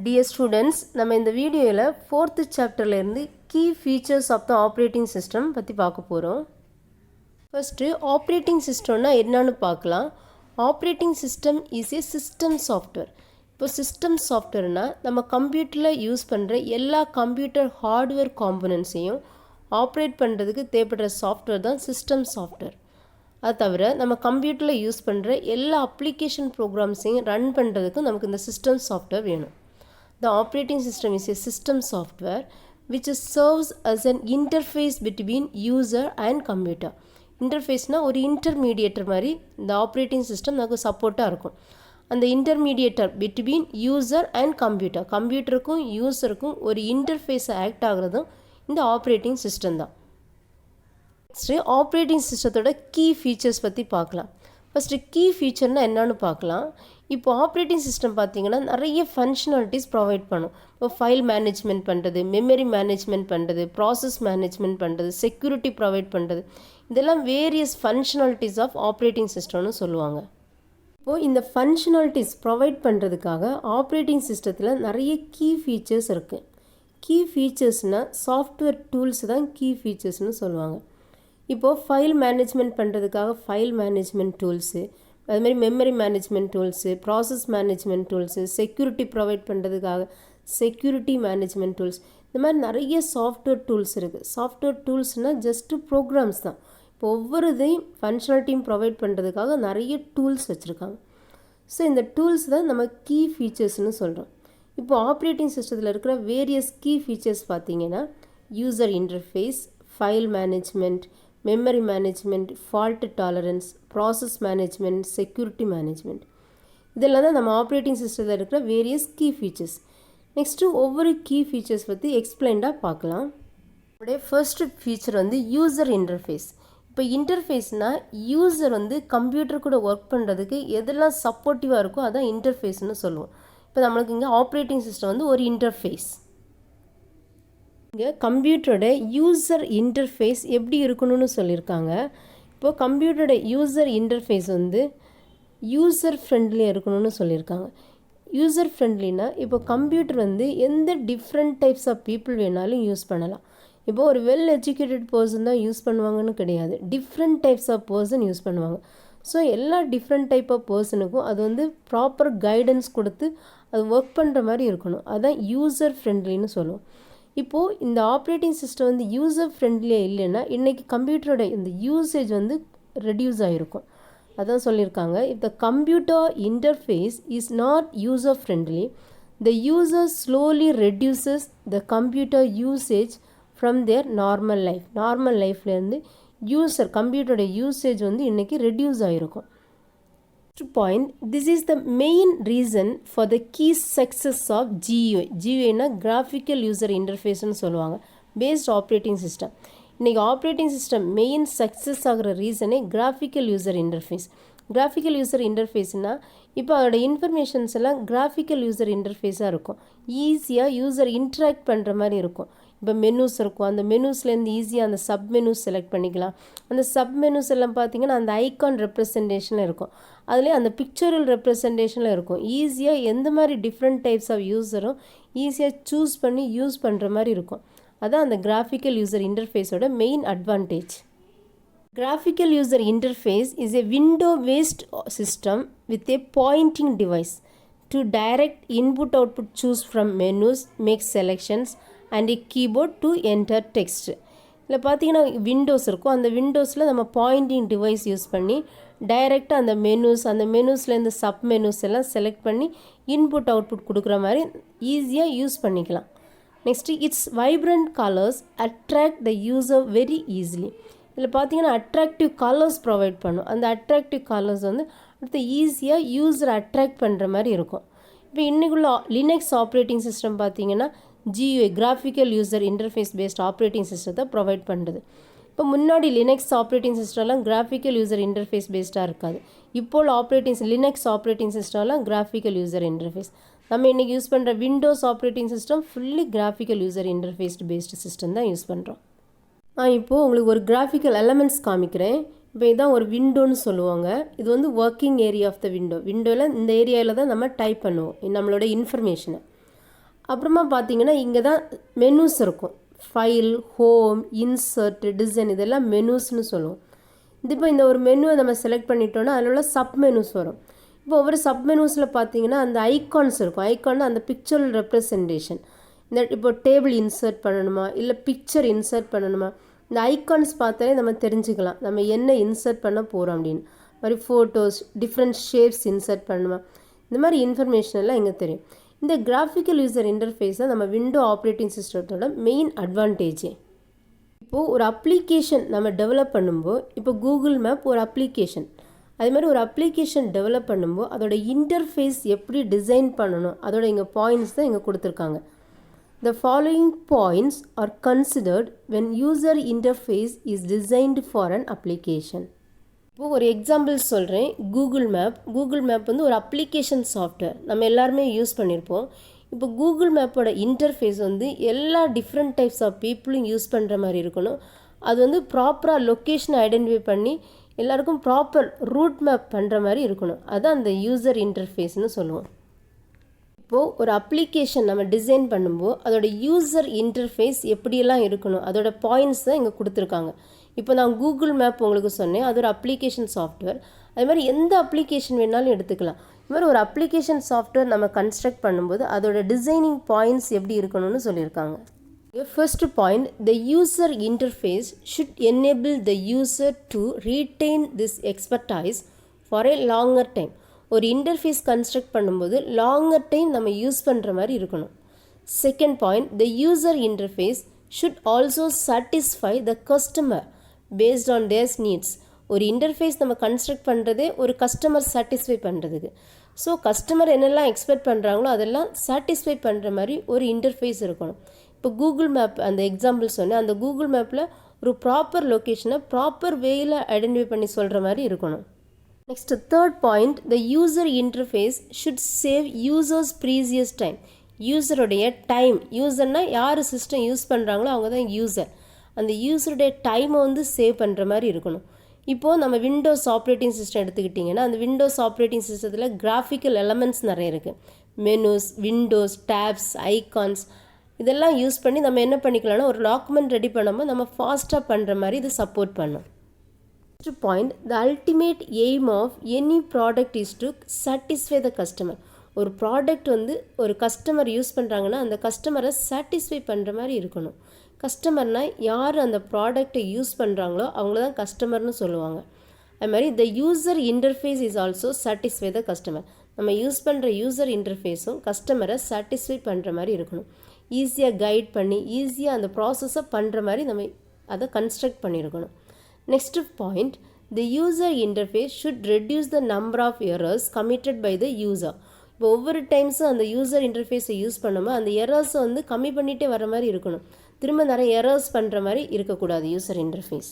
Dear students, நம்ம இந்த வீடியோவில் 4th சாப்டர்லேருந்து key features of the operating system பற்றி பார்க்க போகிறோம். ஃபஸ்ட்டு ஆப்ரேட்டிங் சிஸ்டம்னா என்னன்னு பார்க்கலாம். Operating system is a system software. இப்போ சிஸ்டம் சாஃப்ட்வேர்னால் நம்ம கம்ப்யூட்டரில் யூஸ் பண்ணுற எல்லா கம்ப்யூட்டர் ஹார்ட்வேர் காம்போனன்ட்ஸையும் ஆப்ரேட் பண்ணுறதுக்கு தேவைப்படுற சாஃப்ட்வேர் தான் சிஸ்டம் சாஃப்ட்வேர். அது தவிர நம்ம கம்ப்யூட்டரில் யூஸ் பண்ணுற எல்லா அப்ளிகேஷன் ப்ரோக்ராம்ஸையும் ரன் பண்ணுறதுக்கும் நமக்கு இந்த சிஸ்டம் சாஃப்ட்வேர் வேணும். The operating system is a system software which serves as an interface between user and computer. இன்டர்ஃபேஸ்னா ஒரு இன்டர்மீடியேட்டர் மாதிரி இந்த ஆப்ரேட்டிங் சிஸ்டம் நமக்கு சப்போர்ட்டாக இருக்கும். அந்த இன்டர்மீடியேட்டர் பிட்வீன் யூசர் அண்ட் கம்ப்யூட்டருக்கும் யூசருக்கும் ஒரு இன்டர்ஃபேஸை ஆக்ட் ஆகுறதும் இந்த ஆப்ரேட்டிங் சிஸ்டம் தான். நெக்ஸ்ட்டு ஆப்ரேட்டிங் சிஸ்டத்தோட கீ ஃபீச்சர்ஸ் பற்றி பார்க்கலாம். ஃபஸ்ட்டு கீ ஃபீச்சர்னால் என்னன்னு பார்க்கலாம். இப்போ ஆப்ரேட்டிங் சிஸ்டம் பார்த்திங்கன்னா நிறைய ஃபங்க்ஷனாலிட்டிஸ் ப்ரொவைட் பண்ணும். இப்போ ஃபைல் மேனேஜ்மெண்ட் பண்ணுறது, மெமரி மேனேஜ்மெண்ட் பண்ணுறது, ப்ராசஸ் மேனேஜ்மெண்ட் பண்ணுறது, செக்யூரிட்டி ப்ரொவைட் பண்ணுறது, இதெல்லாம் வேரியஸ் ஃபங்க்ஷனாலிட்டிஸ் ஆஃப் ஆப்ரேட்டிங் சிஸ்டம்னு சொல்லுவாங்க. இப்போது இந்த ஃபங்க்ஷனாலிட்டிஸ் ப்ரொவைட் பண்ணுறதுக்காக ஆப்ரேட்டிங் சிஸ்டத்தில் நிறைய கீ ஃபீச்சர்ஸ் இருக்குது. கீ ஃபீச்சர்ஸ்னால் சாஃப்ட்வேர் டூல்ஸ் தான் கீ ஃபீச்சர்ஸ்னு சொல்லுவாங்க. இப்போது ஃபைல் மேனேஜ்மெண்ட் பண்ணுறதுக்காக ஃபைல் மேனேஜ்மெண்ட் டூல்ஸு, அதுமாதிரி memory management tools, process management tools, security provide பண்ணுறதுக்காக செக்யூரிட்டி மேனேஜ்மெண்ட் டூல்ஸ், இந்த மாதிரி நிறைய சாஃப்ட்வேர் டூல்ஸ் இருக்குது. சாஃப்ட்வேர் டூல்ஸ்னால் ஜஸ்ட்டு ப்ரோக்ராம்ஸ் தான். இப்போ ஒவ்வொரு இதையும் ஃபங்க்ஷனாலிட்டியும் ப்ரொவைட் பண்ணுறதுக்காக நிறைய டூல்ஸ் வச்சுருக்காங்க. ஸோ இந்த டூல்ஸ் தான் நம்ம கீ ஃபீச்சர்ஸ்னு சொல்கிறோம். இப்போ ஆப்ரேட்டிங் சிஸ்டத்தில் இருக்கிற வேரியஸ் கீ ஃபீச்சர்ஸ் பார்த்திங்கன்னா user interface, file management, memory management, fault tolerance, process management, security management, இதெல்லாம் தான் நம்ம ஆப்ரேட்டிங் சிஸ்டத்தில் இருக்கிற வேரியஸ் கீ ஃபீச்சர்ஸ். நெக்ஸ்ட்டு ஒவ்வொரு கீ ஃபீச்சர்ஸ் பற்றி எக்ஸ்பிளைன்டாக பார்க்கலாம். நம்முடைய ஃபர்ஸ்ட் ஃபீச்சர் யூசர் இன்டர்ஃபேஸ். இப்போ இன்டர்ஃபேஸ்னால் யூசர் கம்ப்யூட்டர் கூட ஒர்க் பண்ணுறதுக்கு எதெல்லாம் சப்போர்ட்டிவாக இருக்கோ அதான் இன்டர்ஃபேஸ்னு சொல்லுவோம். இப்போ நம்மளுக்கு இங்கே ஆப்ரேட்டிங் சிஸ்டம் ஒரு இன்டர்ஃபேஸ். இங்கே கம்ப்யூட்டரோட யூசர் இன்டர்ஃபேஸ் எப்படி இருக்கணும்னு சொல்லியிருக்காங்க. இப்போது கம்ப்யூட்டரோட யூசர் இன்டர்ஃபேஸ் யூசர் ஃப்ரெண்ட்லியாக இருக்கணும்னு சொல்லியிருக்காங்க. யூசர் ஃப்ரெண்ட்லினா இப்போ கம்ப்யூட்டர் எந்த டிஃப்ரெண்ட் டைப்ஸ் ஆஃப் பீப்புள் வேணாலும் யூஸ் பண்ணலாம். இப்போது ஒரு வெல் எஜுகேட்டட் பர்சன் தான் யூஸ் பண்ணுவாங்கன்னு கிடையாது, different types of person use பண்ணுவாங்க. ஸோ எல்லா டிஃப்ரெண்ட் டைப் ஆஃப் பர்சனுக்கும் அது ப்ராப்பர் கைடன்ஸ் கொடுத்து அது ஒர்க் பண்ணுற மாதிரி இருக்கணும். அதுதான் யூசர் ஃப்ரெண்ட்லின்னு சொல்லுவோம். இப்போது இந்த ஆப்ரேட்டிங் சிஸ்டம் யூசர் ஃப்ரெண்ட்லியாக இல்லைன்னா இன்றைக்கி கம்ப்யூட்டரோட இந்த யூசேஜ் ரெடியூஸ் ஆகிருக்கும். அதான் சொல்லியிருக்காங்க, if the computer interface is not user friendly, the user slowly reduces the computer usage from their normal life. Normal லைஃப்லேருந்து கம்ப்யூட்டரோட யூசேஜ் இன்றைக்கி ரெடியூஸ் ஆகிருக்கும். Point, this is the main reason for the key success of GUI. GUI na graphical user interface னு சொல்லுவாங்க. based operating system. இன்னைக்கு operating system main success ஆகிற ரீசனே graphical user interface. Graphical user இன்டர்ஃபேஸ்னால் இப்போ அதோட இன்ஃபர்மேஷன்ஸ் எல்லாம் கிராஃபிக்கல் யூசர் இன்டர்ஃபேஸாக இருக்கும். ஈஸியாக யூசர் இன்ட்ராக்ட் பண்ணுற மாதிரி இருக்கும். இப்போ மெனூஸ் இருக்கும், அந்த மெனூஸ்லேருந்து ஈஸியாக அந்த சப் மெனூஸ் செலக்ட் பண்ணிக்கலாம். அந்த சப் மெனூஸ் எல்லாம் பார்த்திங்கன்னா அந்த ஐகான் ரெப்ரசன்டேஷனில் இருக்கும், அதுலேயே அந்த பிக்சரல் ரெப்ரசன்டேஷனில் இருக்கும். ஈஸியாக எந்த மாதிரி டிஃப்ரெண்ட் டைப்ஸ் ஆஃப் யூஸரும் ஈஸியாக சூஸ் பண்ணி யூஸ் பண்ணுற மாதிரி இருக்கும். அதான் அந்த கிராஃபிக்கல் யூசர் இன்டர்ஃபேஸோட main advantage. Graphical user interface is a window-based system with a pointing device to direct input-output, choose from menus, make selections, and a keyboard to enter text. இதில் பார்த்தீங்கன்னா Windows இருக்கும், அந்த விண்டோஸில் நம்ம பாயிண்டிங் டிவைஸ் யூஸ் பண்ணி டைரெக்டாக அந்த மெனூஸ்லேருந்து sub menus எல்லாம் select பண்ணி இன்புட் அவுட்புட் கொடுக்குற மாதிரி ஈஸியாக யூஸ் பண்ணிக்கலாம். Next it's vibrant colours attract the user very easily. இதில் பார்த்தீங்கன்னா அட்ராக்டிவ் கலர்ஸ் ப்ரொவைட் பண்ணும். அந்த அட்ராக்டிவ் கலர்ஸ் அடுத்து ஈஸியாக யூஸரை அட்ராக்ட் பண்ணுற மாதிரி இருக்கும். இப்போ இன்றைக்குள்ள லினக்ஸ் ஆப்ரேட்டிங் சிஸ்டம் பார்த்தீங்கன்னா GUI graphical user interface based operating சிஸ்டத்தை ப்ரொவைட் பண்ணுறது. இப்போ முன்னாடி லினக்ஸ் ஆப்ரேட்டிங் சிஸ்டம்லாம் கிராஃபிக்கல் யூசர் இன்டர்ஃபேஸ் பேஸ்டாக இருக்காது. இப்போது லினக்ஸ் ஆப்ரேட்டிங் சிஸ்டம்லாம் கிராஃபிக்கல் யூசர் இன்டர்ஃபேஸ். நம்ம இன்றைக்கி யூஸ் பண்ணுற Windows operating system fully graphical user interfaced based system தான் யூஸ் பண்ணுறோம். இப்போது உங்களுக்கு ஒரு கிராஃபிக்கல் எலமெண்ட்ஸ் காமிக்கிறேன். இப்போ இதான் ஒரு விண்டோன்னு சொல்லுவாங்க. இது ஒர்க்கிங் ஏரியா ஆஃப் த விண்டோவில் இந்த ஏரியாவில் தான் நம்ம டைப் பண்ணுவோம் நம்மளோட இன்ஃபர்மேஷனை. அப்புறமா பார்த்தீங்கன்னா இங்கே தான் மெனூஸ் இருக்கும். ஃபைல், ஹோம், இன்சர்ட், டிசைன் இதெல்லாம் மெனூஸ்னு சொல்லுவோம். இப்போ இந்த ஒரு மெனுவை நம்ம செலக்ட் பண்ணிட்டோன்னா அதில் உள்ள சப் மெனூஸ் வரும். இப்போ ஒவ்வொரு சப் மெனூஸில் பார்த்தீங்கன்னா அந்த ஐகான்ஸ் இருக்கும். ஐகான் அந்த பிக்சர் ரெப்ரசன்டேஷன். இந்த இப்போ டேபிள் இன்சர்ட் பண்ணணுமா இல்லை பிக்சர் இன்சர்ட் பண்ணணுமா, இந்த ஐகான்ஸ் பார்த்தாலே நம்ம தெரிஞ்சுக்கலாம் நம்ம என்ன இன்சர்ட் பண்ண போகிறோம் அப்படின்னு. மாதிரி ஃபோட்டோஸ், டிஃப்ரெண்ட் ஷேப்ஸ் இன்சர்ட் பண்ணணுமா, இந்த மாதிரி இன்ஃபர்மேஷன் எல்லாம் எங்கே தெரியும். இந்த கிராஃபிக்கல் யூசர் இன்டர்ஃபேஸ் தான் நம்ம விண்டோ ஆப்ரேட்டிங் சிஸ்டத்தோட மெயின் அட்வான்டேஜே. இப்போது ஒரு அப்ளிகேஷன் நம்ம டெவலப் பண்ணும்போது, இப்போ கூகுள் மேப் ஒரு அப்ளிகேஷன், அது மாதிரி ஒரு அப்ளிகேஷன் டெவலப் பண்ணும்போது அதோட இன்டர்ஃபேஸ் எப்படி டிசைன் பண்ணணும் அதோட இங்கே பாயிண்ட்ஸ் தான் இங்கே கொடுத்துருக்காங்க. The following points are considered when user interface is designed for an application. இப்போது ஒரு எக்ஸாம்பிள் சொல்கிறேன். கூகுள் மேப் வந்து ஒரு அப்ளிகேஷன் சாஃப்ட்வேர், நம்ம எல்லாருமே யூஸ் பண்ணியிருப்போம். இப்போ கூகுள் மேப்போட இன்டர்ஃபேஸ் வந்து எல்லா டிஃப்ரெண்ட் டைப்ஸ் ஆஃப் பீப்புளும் யூஸ் பண்ணுற மாதிரி இருக்கணும். அது வந்து ப்ராப்பராக லொக்கேஷனை ஐடென்டிஃபை பண்ணி எல்லாருக்கும் ப்ராப்பர் ரூட் மேப் பண்ணுற மாதிரி இருக்கணும். அதுதான் அந்த யூசர் இன்டர்ஃபேஸ்னு சொல்லுவோம். இப்போது ஒரு அப்ளிகேஷன் நம்ம டிசைன் பண்ணும்போது அதோட யூசர் இன்டர்ஃபேஸ் எப்படியெல்லாம் இருக்கணும் அதோட பாயிண்ட்ஸ் தான் இங்கே கொடுத்துருக்காங்க. இப்போ நான் கூகுள் மேப் உங்களுக்கு சொன்னேன், அது ஒரு அப்ளிகேஷன் சாஃப்ட்வேர். அது மாதிரி எந்த அப்ளிகேஷன் வேணாலும் எடுத்துக்கலாம். இது மாதிரி ஒரு அப்ளிகேஷன் சாஃப்ட்வேர் நம்ம கன்ஸ்ட்ரக்ட் பண்ணும்போது அதோட டிசைனிங் பாயிண்ட்ஸ் எப்படி இருக்கணும்னு சொல்லியிருக்காங்க. First point, the user interface should enable the user to retain this expertise for A longer time. ஒரு இன்டர்ஃபேஸ் கன்ஸ்ட்ரக்ட் பண்ணும்போது லாங்கர் டைம் நம்ம யூஸ் பண்ணுற மாதிரி இருக்கணும். Second point, the user interface should also satisfy the customer based on there's needs. ஒரு interface நம்ம construct பண்ணுறதே ஒரு கஸ்டமர் சாட்டிஸ்ஃபை பண்ணுறதுக்கு. ஸோ கஸ்டமர் என்னெல்லாம் எக்ஸ்பெக்ட் பண்ணுறாங்களோ அதெல்லாம் சாட்டிஸ்ஃபை பண்ணுற மாதிரி ஒரு இன்டர்ஃபேஸ் இருக்கணும். இப்போ கூகுள் மேப் அந்த எக்ஸாம்பிள் சொன்னேன், அந்த கூகுள் மேப்பில் ஒரு ப்ராப்பர் லொக்கேஷனை ப்ராப்பர் வேயில் ஐடென்டிஃபை பண்ணி சொல்கிற மாதிரி இருக்கணும். Next third point, the user interface should save users precious time. யூசருடைய டைம், யூசர்னால் யார் சிஸ்டம் யூஸ் பண்ணுறாங்களோ அவங்க தான் யூசர். அந்த யூசருடைய டைமை வந்து சேவ் பண்ணுற மாதிரி இருக்கணும். இப்போது நம்ம விண்டோஸ் ஆப்ரேட்டிங் சிஸ்டம் எடுத்துக்கிட்டிங்கன்னா அந்த விண்டோஸ் ஆப்ரேட்டிங் சிஸ்டத்தில் கிராஃபிக்கல் எலமெண்ட்ஸ் நிறைய இருக்குது. மெனூஸ், விண்டோஸ், டேப்ஸ், ஐகான்ஸ் இதெல்லாம் யூஸ் பண்ணி நம்ம என்ன பண்ணிக்கலாம்னா ஒரு டாக்குமெண்ட் ரெடி பண்ணும்போது நம்ம ஃபாஸ்ட்டாக பண்ணுற மாதிரி இது சப்போர்ட் பண்ணும். Next point, the ultimate aim of any product is to satisfy the customer. ஒரு ப்ராடக்ட் வந்து ஒரு கஸ்டமர் யூஸ் பண்ணுறாங்கன்னா அந்த கஸ்டமரை சாட்டிஸ்ஃபை பண்ணுற மாதிரி இருக்கணும். கஸ்டமர்னால் யார் அந்த ப்ராடக்டை யூஸ் பண்ணுறாங்களோ அவங்கள தான் கஸ்டமர்னு சொல்லுவாங்க. அது மாதிரி த user interface is also satisfy the customer. நம்ம யூஸ் பண்ணுற யூசர் இன்டர்ஃபேஸும் கஸ்டமரை சாட்டிஸ்ஃபை பண்ணுற மாதிரி இருக்கணும். ஈஸியாக கைட் பண்ணி ஈஸியாக அந்த ப்ராசஸை பண்ணுற மாதிரி நம்ம அதை கன்ஸ்ட்ரக்ட் பண்ணியிருக்கணும். Next point, the user interface should reduce the number of errors committed by the user. இப்போ ஒவ்வொரு டைம்ஸும் அந்த யூசர் இன்டர்ஃபேஸை யூஸ் பண்ணும்போது அந்த எரர்ஸை வந்து கம்மி பண்ணிகிட்டே வர மாதிரி இருக்கணும். திரும்ப நிறைய எரர்ஸ் பண்ணுற மாதிரி இருக்கக்கூடாது user interface.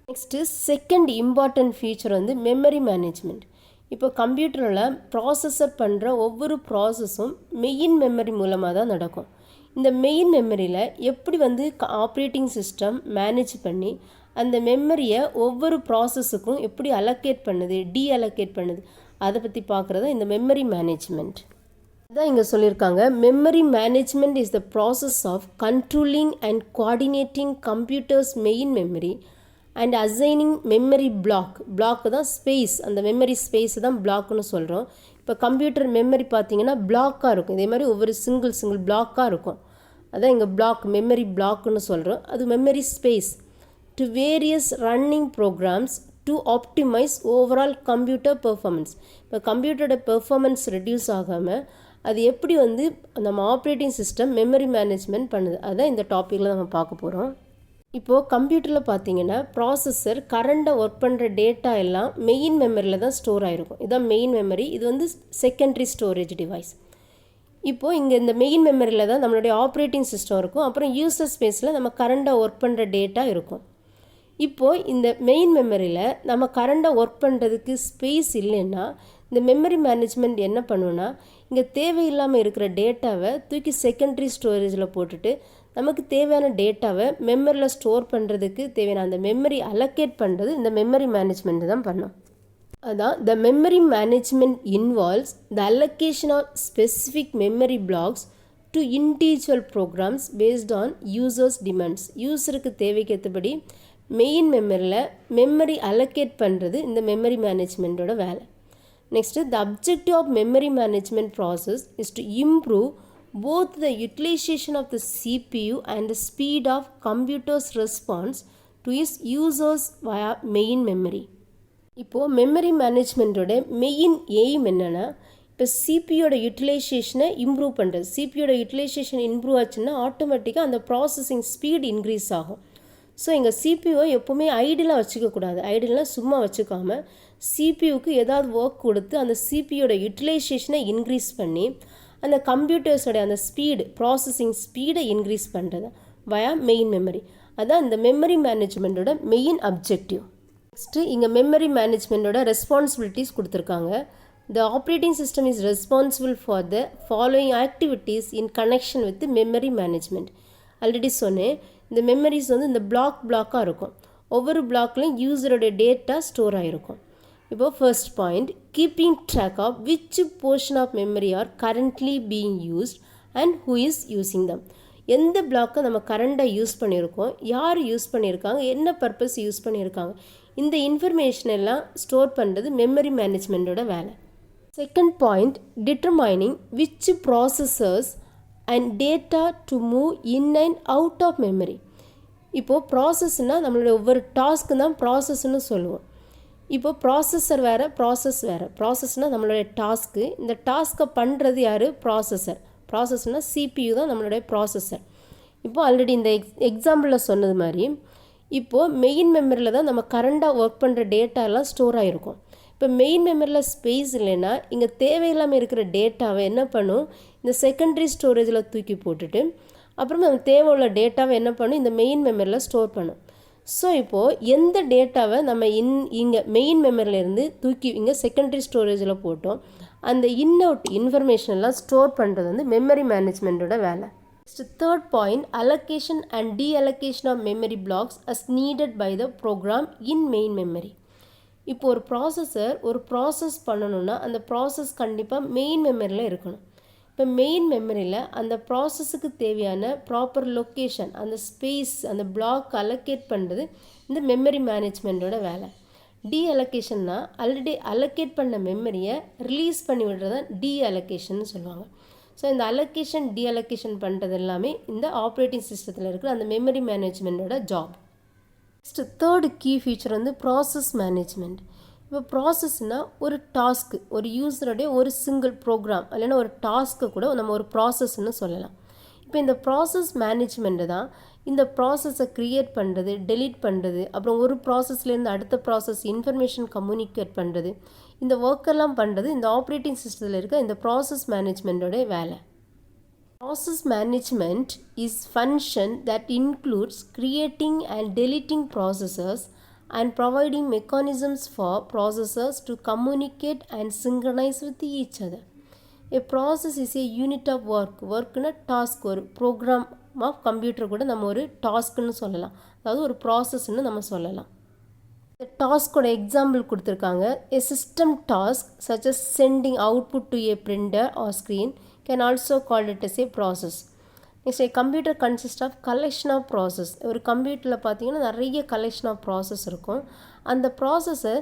Next second important feature வந்து மெமரி மேனேஜ்மெண்ட். இப்போ கம்ப்யூட்டரில் ப்ராசஸர் பண்ணுற ஒவ்வொரு ப்ராசஸும் மெயின் மெமரி மூலமாக தான் நடக்கும். இந்த மெயின் மெமரியில் எப்படி வந்து ஆப்ரேட்டிங் சிஸ்டம் மேனேஜ் பண்ணி அந்த மெமரியை ஒவ்வொரு ப்ராசஸுக்கும் எப்படி அலோகேட் பண்ணுது, அலோகேட் பண்ணுது, அதை பற்றி பார்க்குறது இந்த மெமரி மேனேஜ்மெண்ட். அதான் இங்கே சொல்லியிருக்காங்க, memory management is the process of controlling and coordinating computers main memory and assigning memory block தான் ஸ்பேஸ், அந்த மெமரி ஸ்பேஸ் தான் பிளாக்னு சொல்கிறோம். இப்போ கம்ப்யூட்டர் மெமரி பார்த்திங்கன்னா பிளாக்காக இருக்கும், இதே மாதிரி ஒவ்வொரு சிங்கிள் பிளாக்காக இருக்கும். அதான் இங்கே மெமரி பிளாக்னு சொல்கிறோம். அது memory space to various running programs to optimise overall computer performance. இப்போ கம்ப்யூட்டரோட பெர்ஃபார்மன்ஸ் ரெடியூஸ் ஆகாமல் அது எப்படி வந்து நம்ம ஆப்ரேட்டிங் சிஸ்டம் மெமரி மேனேஜ்மெண்ட் பண்ணுது, அதுதான் இந்த டாப்பிக்கில் நம்ம பார்க்க போகிறோம். இப்போது கம்ப்யூட்டரில் பார்த்தீங்கன்னா ப்ராசஸர் கரண்டாக ஒர்க் பண்ணுற டேட்டா எல்லாம் மெயின் மெமரியில் தான் ஸ்டோர் ஆகிருக்கும். இதுதான் மெயின் மெமரி, இது வந்து செகண்டரி ஸ்டோரேஜ் டிவைஸ். இப்போது இங்கே இந்த மெயின் மெமரியில் தான் நம்மளுடைய ஆப்ரேட்டிங் சிஸ்டம் இருக்கும். அப்புறம் யூசர் ஸ்பேஸில் நம்ம கரண்டாக ஒர்க் பண்ணுற டேட்டா இருக்கும். இப்போது இந்த மெயின் மெமரியில் நம்ம கரண்டாக ஒர்க் பண்ணுறதுக்கு ஸ்பேஸ் இல்லைன்னா இந்த மெமரி மேனேஜ்மெண்ட் என்ன பண்ணுன்னா இங்கே தேவையில்லாமல் இருக்கிற டேட்டாவை தூக்கி செகண்டரி ஸ்டோரேஜில் போட்டுட்டு நமக்கு தேவையான டேட்டாவை மெமரியில் ஸ்டோர் பண்ணுறதுக்கு தேவையான அந்த மெமரி அலோகேட் பண்ணுறது இந்த மெமரி மேனேஜ்மெண்ட் தான் பண்ணும். அதான் the memory management involves the allocation of specific memory blocks to individual programs based on users demands. யூசருக்கு தேவைக்கேற்றபடி மெயின் மெமரியில் மெமரி அலோகேட் பண்ணுறது இந்த மெமரி மேனேஜ்மெண்ட்டோட வேலை. Next the objective of memory management process is to improve both the utilization of the CPU and the speed of computer's response to its users via main memory. இப்போது memory மேனேஜ்மெண்ட்டோட main aim என்னென்னா, இப்போ சிபியோட யூட்டிலைசேஷனை improve பண்ணுறது. சிபியோட utilisation improve ஆச்சுன்னா ஆட்டோமேட்டிக்காக அந்த processing speed increase ஆகும். So எங்கள் சிபியூவை எப்போவுமே ஐடியலாக வச்சுக்கக்கூடாது. ஐடியலாக சும்மா வச்சுக்காமல் சிபியூக்கு ஏதாவது ஒர்க் கொடுத்து அந்த சிபியோட யூட்டிலைசேஷனை இன்க்ரீஸ் பண்ணி அந்த கம்ப்யூட்டர்ஸோட அந்த ஸ்பீடு ப்ராசஸிங் ஸ்பீடை இன்க்ரீஸ் பண்ணுறது வயா மெயின் மெமரி. அதான் இந்த மெமரி மேனேஜ்மெண்ட்டோட மெயின் அப்ஜெக்டிவ். நெக்ஸ்ட்டு இங்கே மெமரி மேனேஜ்மெண்ட்டோட ரெஸ்பான்சிபிலிட்டிஸ் கொடுத்துருக்காங்க. The operating system is responsible for the following activities in connection with the memory management. Already சொன்னேன், இந்த மெமரிஸ் வந்து இந்த பிளாக்காக இருக்கும். ஒவ்வொரு பிளாக்லையும் யூசரோட டேட்டா ஸ்டோர் ஆகிருக்கும். இப்போது first point, keeping track of which portion of memory are currently being used and who is using them. எந்த பிளாக்கை நம்ம கரண்டாக யூஸ் பண்ணியிருக்கோம், யார் யூஸ் பண்ணியிருக்காங்க, என்ன பர்பஸ் யூஸ் பண்ணியிருக்காங்க, இந்த இன்ஃபர்மேஷன் எல்லாம் ஸ்டோர் பண்ணுறது மெமரி மேனேஜ்மெண்ட்டோட வேலை. Second point, determining which processors and data to move in and out of memory. இப்போது ப்ராசஸ்னால் நம்மளோட ஒவ்வொரு டாஸ்க்கு தான் ப்ராசஸ்ன்னு சொல்லுவோம். இப்போது ப்ராசஸர் வேறு, ப்ராசஸ் வேறு. ப்ராசஸ்னால் நம்மளுடைய டாஸ்க்கு, இந்த டாஸ்க்கை பண்ணுறது யார், ப்ராசஸர். ப்ராசஸ்னால் சிபியூ தான் நம்மளுடைய ப்ராசஸர். இப்போது ஆல்ரெடி இந்த எக்ஸாம்பிளில் சொன்னது மாதிரி இப்போது மெயின் மெமரியில் தான் நம்ம கரண்டாக ஒர்க் பண்ணுற டேட்டாலாம் ஸ்டோர் ஆகிருக்கும். இப்போ மெயின் மெமரியில் ஸ்பேஸ் இல்லைன்னா இங்கே தேவையில்லாமல் இருக்கிற டேட்டாவை என்ன பண்ணும், இந்த செகண்டரி ஸ்டோரேஜில் தூக்கி போட்டுட்டு அப்புறம் நம்ம தேவை உள்ள டேட்டாவை என்ன பண்ணும், இந்த மெயின் மெமரியில் ஸ்டோர் பண்ணும். ஸோ இப்போது எந்த டேட்டாவை நம்ம இங்கே மெயின் மெமரியிலேருந்து தூக்கி இங்கே செகண்டரி ஸ்டோரேஜில் போட்டோம், அந்த அவுட் இன்ஃபர்மேஷன்லாம் ஸ்டோர் பண்ணுறது வந்து மெமரி மேனேஜ்மெண்ட்டோட வேலை. Third point, allocation and deallocation of memory blocks as needed by the program in main memory. இப்போ ஒரு ப்ராசஸர் ஒரு ப்ராசஸ் பண்ணணுன்னா அந்த ப்ராசஸ் கண்டிப்பாக மெயின் மெமரியில் இருக்கணும். இப்போ மெயின் மெமரியில் அந்த ப்ராசஸுக்கு தேவையான ப்ராப்பர் லொக்கேஷன், அந்த ஸ்பேஸ், அந்த பிளாக் அலோகேட் பண்ணுறது இந்த மெமரி மேனேஜ்மெண்ட்டோட வேலை. டீஅலோகேஷன்னா ஆல்ரெடி அலோகேட் பண்ண மெமரியை ரிலீஸ் பண்ணி விடுறது தான் டீஅலோகேஷன் சொல்லுவாங்க. ஸோ இந்த அலோகேஷன் டீஅலோகேஷன் பண்ணுறது எல்லாமே இந்த ஆப்ரேட்டிங் சிஸ்டத்தில் இருக்கிற அந்த மெமரி மேனேஜ்மெண்ட்டோட job. Next third key feature வந்து ப்ராசஸ் மேனேஜ்மெண்ட். இப்போ ப்ராசஸ்னால் ஒரு டாஸ்க்கு, ஒரு யூஸருடைய ஒரு சிங்கிள் ப்ரோக்ராம் இல்லைன்னா ஒரு டாஸ்க்கை கூட நம்ம ஒரு ப்ராசஸ்ன்னு சொல்லலாம். இப்போ இந்த ப்ராசஸ் மேனேஜ்மெண்ட்டு தான் இந்த ப்ராசஸை க்ரியேட் பண்ணுறது, டெலீட் பண்ணுறது, அப்புறம் ஒரு ப்ராசஸ்லேருந்து அடுத்த ப்ராசஸ் இன்ஃபர்மேஷன் கம்யூனிகேட் பண்ணுறது, இந்த ஒர்க்கெல்லாம் பண்ணுறது இந்த ஆப்ரேட்டிங் சிஸ்டத்தில் இருக்க இந்த ப்ராசஸ் மேனேஜ்மெண்ட்டோடைய வேலை. Process management is function that includes creating and deleting processes and providing mechanisms for processes to communicate and synchronize with each other. A process is a unit of work. Workனா task, ஒரு program of computer கூட நம்ம ஒரு taskன்னு சொல்லலாம், அதாவது ஒரு processன்னு நம்ம சொல்லலாம். இந்த டாஸ்கோட எக்ஸாம்பிள் கொடுத்துருக்காங்க. A system task such as sending output to a printer or screen can also call it as a process. Next, a computer consists of collection of process. ஒரு கம்ப்யூட்டரில் பார்த்தீங்கன்னா நிறைய collection of process இருக்கும். அந்த ப்ராசஸை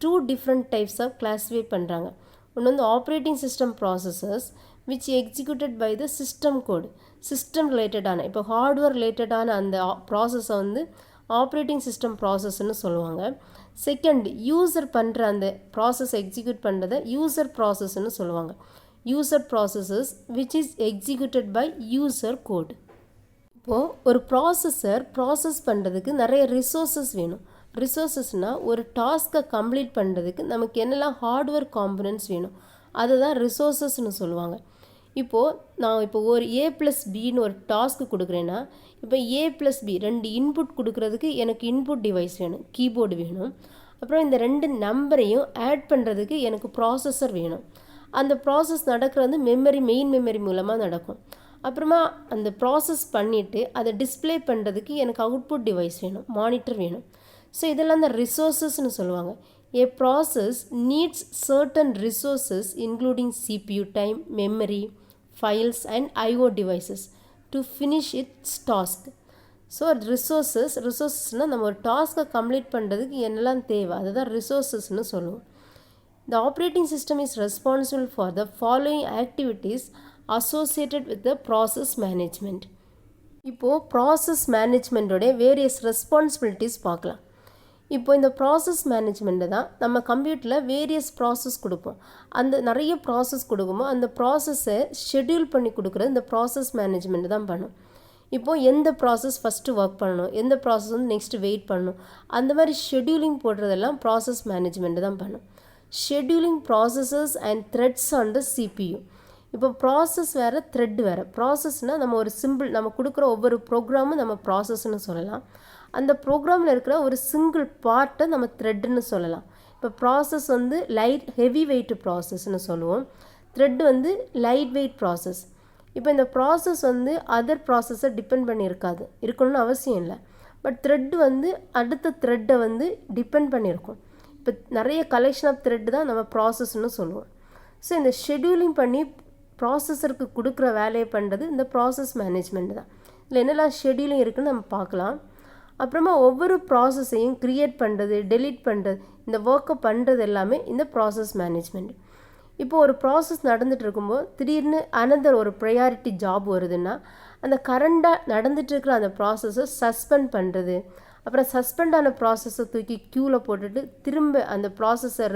2 different types of classify பண்ணுறாங்க. ஒன்று வந்து operating system processes which executed by the system code. System ரிலேட்டடான, இப்போ ஹார்ட்வேர் ரிலேட்டடான அந்த ப்ராசஸை வந்து ஆப்ரேட்டிங் சிஸ்டம் ப்ராசஸ்ன்னு சொல்லுவாங்க. செகண்ட், யூசர் பண்ணுற அந்த ப்ராசஸ் எக்ஸிக்யூட் பண்ணுறதை யூசர் ப்ராசஸ்ன்னு சொல்லுவாங்க. User processes which is executed by user code. இப்போது ஒரு ப்ராசஸர் ப்ராசஸ் பண்ணுறதுக்கு நிறைய ரிசோர்ஸஸ் வேணும். ரிசோர்ஸஸ்னால் ஒரு டாஸ்க்கை கம்ப்ளீட் பண்ணுறதுக்கு நமக்கு என்னெல்லாம் ஹார்ட்வேர் காம்பனன்ட்ஸ் வேணும், அதை தான் ரிசோர்ஸஸ்ன்னு சொல்லுவாங்க. இப்போது நான் ஒரு A+Bன்னு ஒரு டாஸ்க்கு கொடுக்குறேன்னா, இப்போ A+B 2 இன்புட் கொடுக்குறதுக்கு எனக்கு இன்புட் டிவைஸ் வேணும், கீபோர்டு வேணும். அப்புறம் இந்த 2 நம்பரையும் ஆட் பண்ணுறதுக்கு எனக்கு ப்ராசஸர் வேணும். அந்த ப்ராசஸ் நடக்கிறது மெயின் மெமரி மூலமாக நடக்கும். அப்புறமா அந்த ப்ராசஸ் பண்ணிவிட்டு அதை டிஸ்பிளே பண்ணுறதுக்கு எனக்கு அவுட்புட் டிவைஸ் வேணும், மானிட்டர் வேணும். ஸோ இதெல்லாம் அந்த ரிசோர்ஸஸ்ன்னு சொல்லுவாங்க. A process needs certain resources including CPU time, memory, files and IO devices to finish its task. So ரிசோர்ஸஸ்னால் நம்ம ஒரு டாஸ்க்கை கம்ப்ளீட் பண்ணுறதுக்கு என்னெல்லாம் தேவை அதுதான் ரிசோர்ஸஸ்னு சொல்லுவோம். The operating system is responsible for the following activities associated with the process management. இப்போது ப்ராசஸ் மேனேஜ்மெண்ட்டோடைய வேரியஸ் ரெஸ்பான்சிபிலிட்டிஸ் பார்க்கலாம். இப்போ இந்த ப்ராசஸ் மேனேஜ்மெண்ட்டு தான் நம்ம கம்ப்யூட்டரில் வேரியஸ் ப்ராசஸ் கொடுப்போம். அந்த நிறைய ப்ராசஸ் கொடுக்கும்போது அந்த ப்ராசஸை ஷெட்யூல் பண்ணி கொடுக்குறது இந்த ப்ராசஸ் மேனேஜ்மெண்ட்டு தான் பண்ணும். இப்போது எந்த ப்ராசஸ் ஃபஸ்ட்டு ஒர்க் பண்ணணும், எந்த ப்ராசஸ் வந்து நெக்ஸ்ட்டு வெயிட் பண்ணணும், அந்த மாதிரி ஷெட்யூலிங் போடுறதெல்லாம் ப்ராசஸ் மேனேஜ்மெண்ட்டு தான் பண்ணும். Scheduling processes and threads on the CPU. இப்போ ப்ராசஸ் வேறு த்ரெட் வேறு. ப்ராசஸ்னால் நம்ம ஒரு சிம்பிள் நம்ம கொடுக்குற ஒவ்வொரு ப்ரோக்ராமும் நம்ம ப்ராசஸ்ன்னு சொல்லலாம். அந்த ப்ரோக்ராமில் இருக்கிற ஒரு சிங்கிள் பார்ட்டை நம்ம த்ரெட்டுன்னு சொல்லலாம். இப்போ ப்ராசஸ் வந்து ஹெவி வெயிட் ப்ராசஸ்ன்னு சொல்லுவோம். த்ரெட் வந்து லைட் வெயிட் ப்ராசஸ். இப்போ இந்த ப்ராசஸ் வந்து அதர் ப்ராசஸை டிபெண்ட் பண்ணி இருக்கணும்னு அவசியம் இல்லை. பட் த்ரெட் வந்து அடுத்த த்ரெட்டை வந்து டிபெண்ட் பண்ணியிருக்கும். இப்போ நிறைய கலெக்ஷன் ஆஃப் த்ரெட் தான் நம்ம ப்ராசஸ்ன்னு சொல்லுவோம். ஸோ இந்த ஷெட்யூலிங் பண்ணி ப்ராசஸருக்கு கொடுக்குற வேலையை பண்ணுறது இந்த ப்ராசஸ் மேனேஜ்மெண்ட் தான். இதில் என்னெல்லாம் ஷெட்யூலிங் இருக்குதுன்னு நம்ம பார்க்கலாம். அப்புறமா ஒவ்வொரு ப்ராசஸையும் க்ரியேட் பண்ணுறது, டெலீட் பண்ணுறது, இந்த ஒர்க்கை பண்ணுறது எல்லாமே இந்த ப்ராசஸ் மேனேஜ்மெண்ட். இப்போது ஒரு ப்ராசஸ் நடந்துகிட்டு இருக்கும்போது திடீர்னு அனதர் ஒரு ப்ரையாரிட்டி ஜாப் வருதுன்னா அந்த கரண்டாக நடந்துகிட்ருக்கிற அந்த ப்ராசஸை சஸ்பெண்ட் பண்ணுறது, அப்புறம் சஸ்பெண்ட் ஆன ப்ராசஸை தூக்கி க்யூவில் போட்டுட்டு திரும்ப அந்த ப்ராசஸை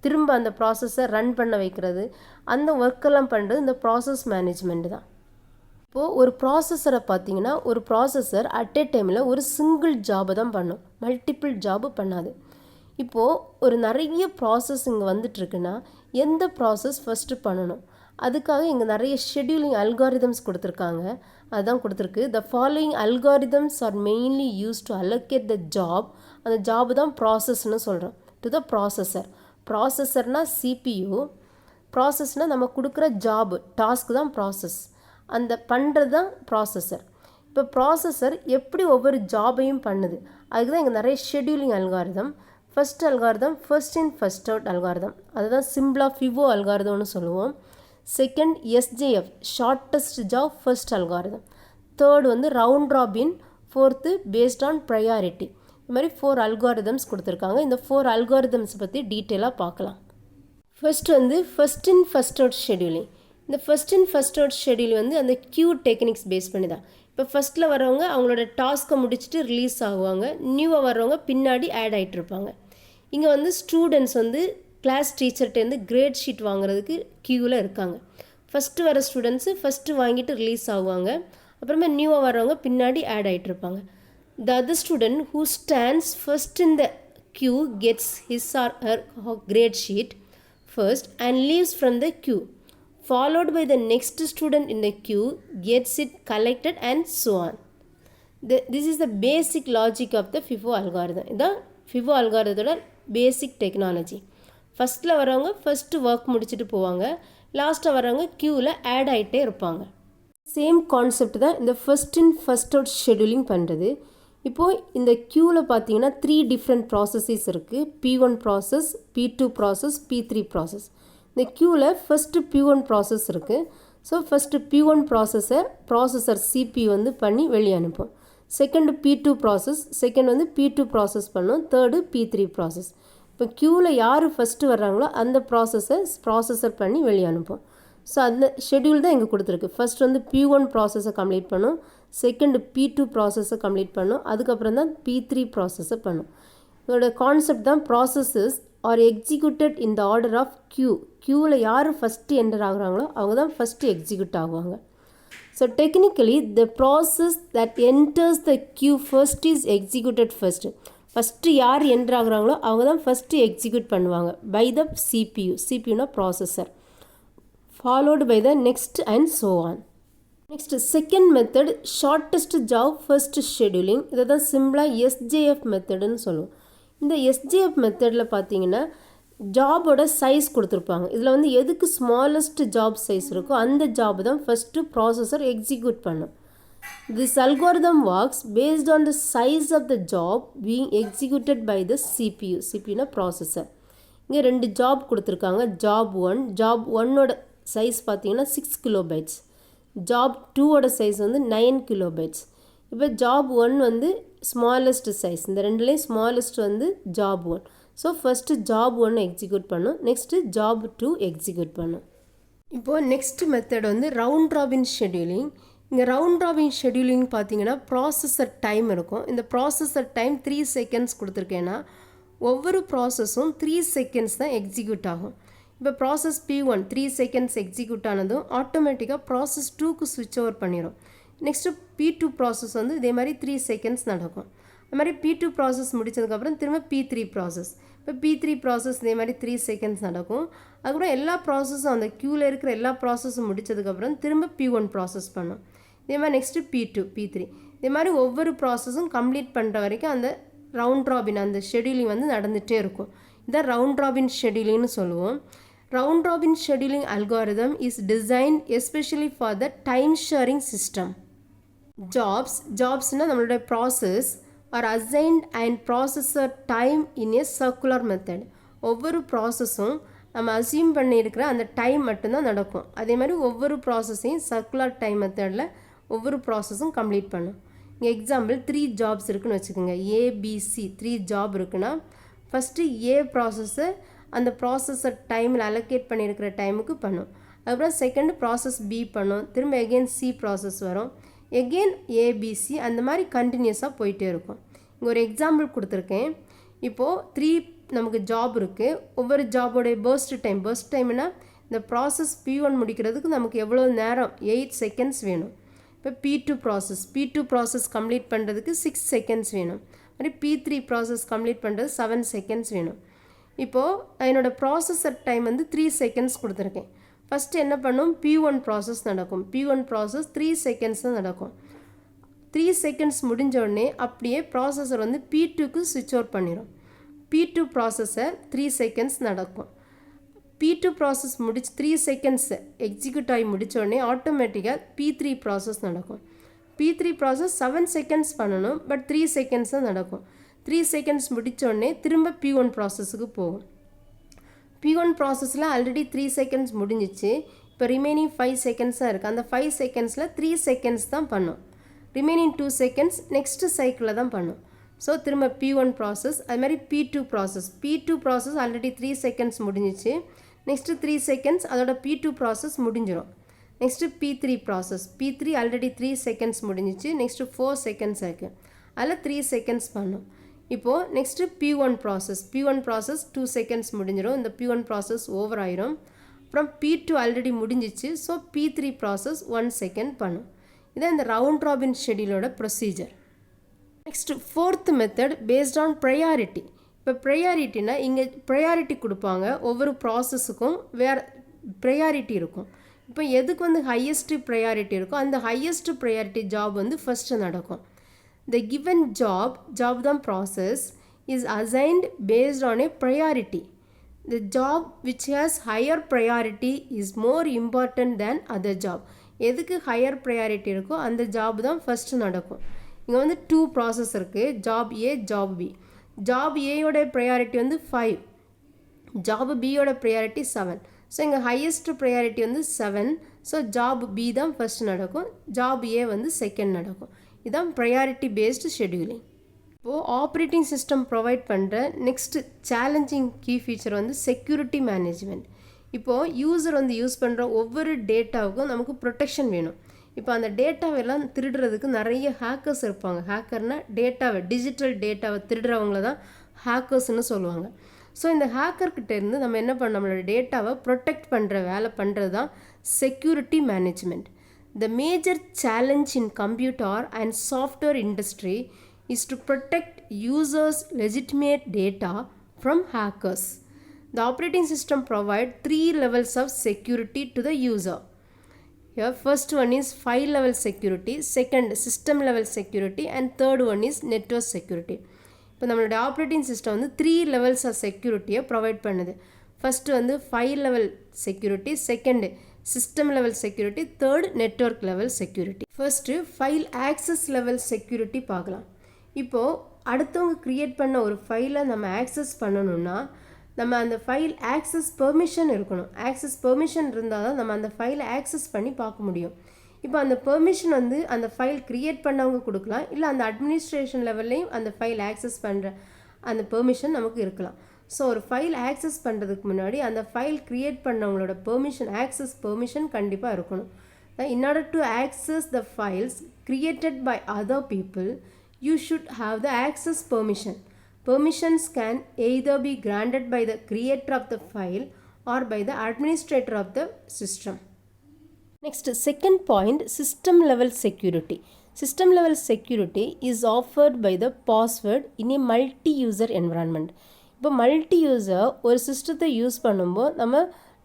திரும்ப அந்த ப்ராசஸை ரன் பண்ண வைக்கிறது, அந்த ஒர்க்கெல்லாம் பண்ணுறது இந்த ப்ராசஸ் மேனேஜ்மெண்ட் தான். இப்போது ஒரு ப்ராசஸரை பார்த்திங்கன்னா ஒரு ப்ராசஸர் அட் எ டைமில் ஒரு சிங்கிள் ஜாபை தான் பண்ணும், மல்டிபிள் ஜாபு பண்ணாது. இப்போது ஒரு நிறைய ப்ராசஸ் இங்கே வந்துட்டுருக்குன்னா எந்த ப்ராசஸ் ஃபஸ்ட்டு பண்ணணும், அதுக்காக இங்கே நிறைய ஷெட்யூலிங் அல்காரிதம்ஸ் கொடுத்துருக்காங்க. அதுதான் கொடுத்துருக்கு. The following algorithms are mainly use to allocate the job. அந்த ஜாபு தான் ப்ராசஸ்ன்னு சொல்கிறோம். To the processor. ப்ராசஸர்னால் CPU, ப்ராசஸ்னால் நம்ம கொடுக்குற ஜாபு டாஸ்க்கு தான் ப்ராசஸ், அந்த பண்ணுறது தான் ப்ராசஸர். இப்போ ப்ராசஸர் எப்படி ஒவ்வொரு ஜாபையும் பண்ணுது அதுக்கு தான் இங்கே நிறைய scheduling algorithm. First algorithm first in first out algorithm, அதுதான் சிம்பிளாக ஃபிவோ அல்காரிதம்னு சொல்லுவோம். Second SJF shortest job first algorithm. Third வந்து round robin. Fourth based on priority. இது மாதிரி 4 அல்காரிதம்ஸ் கொடுத்துருக்காங்க. இந்த 4 அல்காரிதம்ஸ் பற்றி டீட்டெயிலாக பார்க்கலாம். ஃபர்ஸ்ட் வந்து first in first out scheduling. இந்த first in first out schedule வந்து அந்த கியூ டெக்னிக்ஸ் பேஸ் பண்ணி தான். இப்போ ஃபஸ்ட்டில் வரவங்க அவங்களோட டாஸ்க்கை முடிச்சுட்டு ரிலீஸ் ஆகுவாங்க, நியூவாக வர்றவங்க பின்னாடி ஆட் ஆகிட்டு இருப்பாங்க. இங்கே வந்து ஸ்டூடெண்ட்ஸ் வந்து கிளாஸ் டீச்சர்கிட்டேருந்து கிரேட் ஷீட் வாங்குறதுக்கு க்யூவில் இருக்காங்க. ஃபஸ்ட்டு வர ஸ்டூடெண்ட்ஸு ஃபஸ்ட்டு வாங்கிட்டு ரிலீஸ் ஆகுவாங்க, அப்புறமா நியூவாக வர்றவங்க பின்னாடி ஆட் ஆகிட்டு இருப்பாங்க. The other student who stands first in the queue gets his or her grade sheet first and leaves from the queue, followed by the next student in the queue gets it collected and so on. This is the basic logic of the FIFO algorithm. இதான் FIFO algorithm basic technology. ஃபஸ்ட்டில் வரவங்க first work முடிச்சுட்டு போவாங்க, லாஸ்ட்டாக வரவங்க க்யூவில் add ஆகிட்டே இருப்பாங்க. சேம் கான்செப்ட் தான் இந்த first in first out scheduling பண்ணுறது. இப்போது இந்த க்யூவில் பார்த்தீங்கன்னா 3 டிஃப்ரெண்ட் ப்ராசஸஸ் இருக்குது. P1 process, P2 process, P3 process. இந்த க்யூவில் ஃபஸ்ட்டு P1 ப்ராசஸ் இருக்குது. So first P1 processor CPU வந்து பண்ணி வெளியே அனுப்போம். செகண்டு P2 ப்ராசஸ், செகண்ட் வந்து P2 ப்ராசஸ் பண்ணும். Third P3 process. இப்போ க்யூவில் யார் ஃபஸ்ட்டு வர்றாங்களோ அந்த ப்ராசஸர் பண்ணி வெளியே அனுப்போம். ஸோ அந்த ஷெட்யூல் தான் இங்கே கொடுத்துருக்கு. ஃபஸ்ட் வந்து P1 ப்ராசஸை கம்ப்ளீட் பண்ணும், செகண்டு P2 ப்ராசஸை கம்ப்ளீட் பண்ணும், அதுக்கப்புறம் தான் P3 ப்ராசஸை பண்ணும். இதோட கான்செப்ட் தான் processes are executed in the order of queue. க்யூவில் யார் ஃபஸ்ட்டு என்டர் ஆகுறாங்களோ அவங்க தான் ஃபஸ்ட்டு எக்ஸிக்யூட் ஆகுவாங்க. So technically the process that enters the queue first is executed first. First யார் என்டர் ஆகுறாங்களோ அவங்க தான் ஃபஸ்ட்டு எக்ஸிக்யூட் பண்ணுவாங்க பை த சிபியூனா processor, followed by the next and so on. Next second method shortest job first scheduling. இதை தான் சிம்பிளாக SJF மெத்தடுன்னு சொல்லுவோம். இந்த SJF மெத்தடில் பார்த்தீங்கன்னா ஜாபோட சைஸ் கொடுத்துருப்பாங்க. இதில் வந்து எதுக்கு ஸ்மாலஸ்ட் ஜாப் சைஸ் இருக்கோ அந்த ஜாப் தான் ஃபஸ்ட்டு ப்ராசஸர் எக்ஸிக்யூட் பண்ணும். This algorithm works based on the size of the job being executed by the சிபியூனா ப்ராசஸர். இங்கே 2 ஜாப் கொடுத்துருக்காங்க. ஜாப் 1 ஜாப் 1ஓட சைஸ் பார்த்தீங்கன்னா 6 கிலோபைட்ஸ். ஜாப் 2ஓட சைஸ் வந்து 9 கிலோபைட்ஸ். இப்போ ஜாப் 1 வந்து ஸ்மாலஸ்ட் சைஸ். இந்த ரெண்டுலேயும் ஸ்மாலஸ்ட் வந்து job 1. So first job 1 execute பண்ணும், நெக்ஸ்ட்டு ஜாப் 2 எக்ஸிக்யூட் பண்ணும். இப்போது நெக்ஸ்ட் மெத்தட் வந்து ரவுண்ட் ராபின் ஷெட்யூலிங். இங்கே ரவுண்ட் ராபின் ஷெட்யூலிங் பார்த்தீங்கன்னா ப்ராசஸர் டைம் இருக்கும். இந்த ப்ராசஸர் டைம் 3 செகண்ட்ஸ் கொடுத்துருக்கேன்னா ஒவ்வொரு ப்ராசஸும் 3 செகண்ட்ஸ் தான் எக்ஸிக்யூட் ஆகும். இப்போ ப்ராசஸ் P1 3 செகண்ட்ஸ் எக்ஸிக்யூட் ஆனதும் ஆட்டோமேட்டிக்காக ப்ராசஸ் 2க்கு ஸ்விட்ச் ஓவர் பண்ணிடும். நெக்ஸ்ட்டு P2 ப்ராசஸ் வந்து இதே மாதிரி 3 செகண்ட்ஸ் நடக்கும். அது மாதிரி P2 ப்ராசஸ் முடித்ததுக்கப்புறம் திரும்ப P3 ப்ராசஸ். இப்போ P3 ப்ராசஸ் இதே மாதிரி 3 செகண்ட்ஸ் நடக்கும். அதுக்கப்புறம் எல்லா ப்ராசஸும் அந்த க்யூவில் இருக்கிற எல்லா ப்ராசஸும் முடித்ததுக்கப்புறம் திரும்ப P1 ப்ராசஸ் பண்ணும். இதே மாதிரி நெக்ஸ்ட்டு P2 P3 இதே மாதிரி ஒவ்வொரு ப்ராசஸும் கம்ப்ளீட் பண்ணுற வரைக்கும் அந்த ரவுண்ட் ராபின் அந்த ஷெட்யூலிங் வந்து நடந்துகிட்டே இருக்கும். இதான் ரவுண்ட் ராபின் ஷெட்யூலிங்னு சொல்லுவோம். Round robin scheduling algorithm is designed especially for the time sharing system. Jobs நம்மளுடைய process are assigned and processor time in a circular method. ஒவ்வொரு ப்ராசஸும் நம்ம அசியூம் பண்ணியிருக்கிற அந்த டைம் மட்டும்தான் நடக்கும். அதே மாதிரி ஒவ்வொரு ப்ராசஸையும் சர்க்குலர் டைம் மெத்தடில் ஒவ்வொரு ப்ராசஸும் கம்ப்ளீட் பண்ணும். இங்கே எக்ஸாம்பிள் 3 ஜாப்ஸ் இருக்குதுன்னு வச்சுக்கோங்க. ஏபிசி 3 ஜாப் இருக்குன்னா ஃபஸ்ட்டு ஏ ப்ராசஸை அந்த ப்ராசஸர் டைமில் அலோகேட் பண்ணியிருக்கிற டைமுக்கு பண்ணும். அதுக்கப்புறம் செகண்ட் ப்ராசஸ் பி பண்ணும், திரும்ப எகெயின் சி ப்ராசஸ் வரும், எகெயின் ஏபிசி, அந்த மாதிரி கண்டினியூஸாக போயிட்டே இருக்கும். இங்கே ஒரு எக்ஸாம்பிள் கொடுத்துருக்கேன். இப்போது 3 நமக்கு ஜாப் இருக்குது. ஒவ்வொரு ஜாபோடைய பர்ஸ்ட் டைம்னா இந்த ப்ராசஸ் P1 முடிக்கிறதுக்கு நமக்கு எவ்வளோ நேரம் 8 செகண்ட்ஸ் வேணும். இப்போ P2 ப்ராசஸ் கம்ப்ளீட் பண்ணுறதுக்கு 6 செகண்ட்ஸ் வேணும். மாதிரி P3 ப்ராசஸ் கம்ப்ளீட் பண்ணுறது 7 செகண்ட்ஸ் வேணும். இப்போது என்னோடய ப்ராசஸர் டைம் வந்து 3 செகண்ட்ஸ் கொடுத்துருக்கேன். ஃபஸ்ட்டு என்ன பண்ணும், P1 ப்ராசஸ் நடக்கும். P1 ப்ராசஸ் 3 செகண்ட்ஸ் தான் நடக்கும். 3 செகண்ட்ஸ் முடிஞ்சோடனே அப்படியே ப்ராசஸர் வந்து P2க்கு ஸ்விட்ச் ஓவர் பண்ணிடும். P2 ப்ராசஸர் 3 செகண்ட்ஸ் நடக்கும். P2 ப்ராசஸ் 3 செகண்ட்ஸ் எக்ஸிக்யூட் ஆகி முடித்தோடனே ஆட்டோமேட்டிக்காக P3 ப்ராசஸ் நடக்கும். P3 ப்ராசஸ் 7 செகண்ட்ஸ் பண்ணணும், பட் 3 செகண்ட்ஸ் தான் நடக்கும். 3 செகண்ட்ஸ் முடித்தோடனே திரும்ப P1 ப்ராசஸுக்கு போகும். P1 ப்ராசஸில் ஆல்ரெடி 3 செகண்ட்ஸ் முடிஞ்சிச்சு. இப்போ ரிமைனிங் 5 செகண்ட்ஸாக இருக்குது. அந்த 5 செகண்ட்ஸில் 3 செகண்ட்ஸ் தான் பண்ணும். ரிமைனிங் 2 செகண்ட்ஸ் நெக்ஸ்ட்டு சைக்கிளில் தான் பண்ணும். ஸோ திரும்ப P1 ப்ராசஸ், அது மாதிரி P2 ப்ராசஸ் ஆல்ரெடி 3 செகண்ட்ஸ் முடிஞ்சிச்சு. நெக்ஸ்ட்டு 3 செகண்ட்ஸ் அதோட P2 ப்ராசஸ் முடிஞ்சிடும். Next P3 process, P3 already 3 seconds முடிஞ்சிச்சு. நெக்ஸ்ட்டு 4 செகண்ட்ஸ் இருக்குது, அதில் 3 செகண்ட்ஸ் பண்ணும். இப்போது நெக்ஸ்ட்டு P1 ப்ராசஸ் 2 செகண்ட்ஸ் முடிஞ்சிடும். இந்த P1 ப்ராசஸ் ஓவர் ஆயிரும். அப்புறம் P2 ஆல்ரெடி முடிஞ்சிச்சு. ஸோ P3 ப்ராசஸ் 1 செகண்ட் பண்ணும். இதான் இந்த ரவுண்ட் ராபின் ஷெட்யூலோட procedure. Next 4th method based on priority. இப்போ ப்ரையாரிட்டினா இங்கே ப்ரையாரிட்டி கொடுப்பாங்க. ஒவ்வொரு ப்ராசஸுக்கும் வேறு ப்ரையாரிட்டி இருக்கும். இப்போ எதுக்கு வந்து ஹையஸ்ட்டு ப்ரையாரிட்டி இருக்கோ அந்த ஹையஸ்ட் ப்ரையாரிட்டி ஜாப் வந்து ஃபஸ்ட்டு நடக்கும். The given job தான் process is assigned based on a priority. The job which has higher priority is more important than other job. எதுக்கு ஹையர் ப்ரையாரிட்டி இருக்கோ அந்த ஜாப் தான் first நடக்கும். இங்கே வந்து 2 ப்ராசஸ் இருக்குது, job A job B. Job ஏயோட ப்ரையாரிட்டி வந்து 5, ஜாப் பியோட ப்ரையாரிட்டி 7. ஸோ இங்கே ஹையஸ்ட் ப்ரையாரிட்டி வந்து 7. ஸோ ஜாப் பி தான் ஃபஸ்ட்டு நடக்கும், ஜாப் ஏ வந்து செகண்ட் நடக்கும். இதுதான் ப்ரையாரிட்டி பேஸ்டு ஷெட்யூலிங். இப்போது ஆப்ரேட்டிங் சிஸ்டம் ப்ரொவைட் பண்ணுற நெக்ஸ்ட்டு சேலஞ்சிங் கீ ஃபீச்சர் வந்து செக்யூரிட்டி மேனேஜ்மெண்ட். இப்போது யூசர் வந்து யூஸ் பண்ணுற ஒவ்வொரு டேட்டாவுக்கும் நமக்கு ப்ரொடெக்ஷன் வேணும். இப்போ அந்த டேட்டாவெல்லாம் திருடுறதுக்கு நிறைய ஹேக்கர்ஸ் இருப்பாங்க. ஹேக்கர்னால் டிஜிட்டல் டேட்டாவை திருடுறவங்கள தான் ஹேக்கர்ஸ்னு சொல்லுவாங்க. ஸோ இந்த ஹேக்கர்கிட்டேருந்து நம்ம என்ன பண்ண, நம்மளோட டேட்டாவை ப்ரொடெக்ட் பண்ணுற வேலை பண்ணுறது தான் security management. The major challenge in computer and software industry is to protect users' legitimate data from hackers. The operating system provides 3 levels of security to the user. Here, first one is file level security, second system level security, and third one is network security. இப்போ நம்மளோட operating system வந்து 3 levels of security provide பண்ணுது. First வந்து file level security, second system level security, third network level security. First file access level security பார்க்கலாம். இப்போது அடுத்தவங்க create பண்ண ஒரு ஃபைலை நம்ம ஆக்சஸ் பண்ணணுன்னா நம்ம அந்த ஃபைல் ஆக்சஸ் பெர்மிஷன் இருக்கணும். ஆக்சஸ் பெர்மிஷன் இருந்தால் தான் நம்ம அந்த ஃபைலை ஆக்சஸ் பண்ணி பார்க்க முடியும். இப்போ அந்த பெர்மிஷன் வந்து அந்த ஃபைல் க்ரியேட் பண்ணவங்க கொடுக்கலாம், இல்லை அந்த அட்மினிஸ்ட்ரேஷன் லெவல்லையும் அந்த ஃபைல் ஆக்சஸ் பண்ணுற அந்த பெர்மிஷன் நமக்கு இருக்கலாம். ஸோ ஒரு ஃபைல் ஆக்சஸ் பண்ணுறதுக்கு முன்னாடி அந்த ஃபைல் க்ரியேட் பண்ணவங்களோட பெர்மிஷன், ஆக்சஸ் பெர்மிஷன் கண்டிப்பாக இருக்கணும். In order to access the files created by other people, you should have the access permission. Permissions can either be granted by the creator of the file or by the administrator of the system. Next, second point, system level security. System level security is offered by the password in a multi-user environment. இப்போ multi user ஒரு சிஸ்டத்தை use பண்ணும்போது நம்ம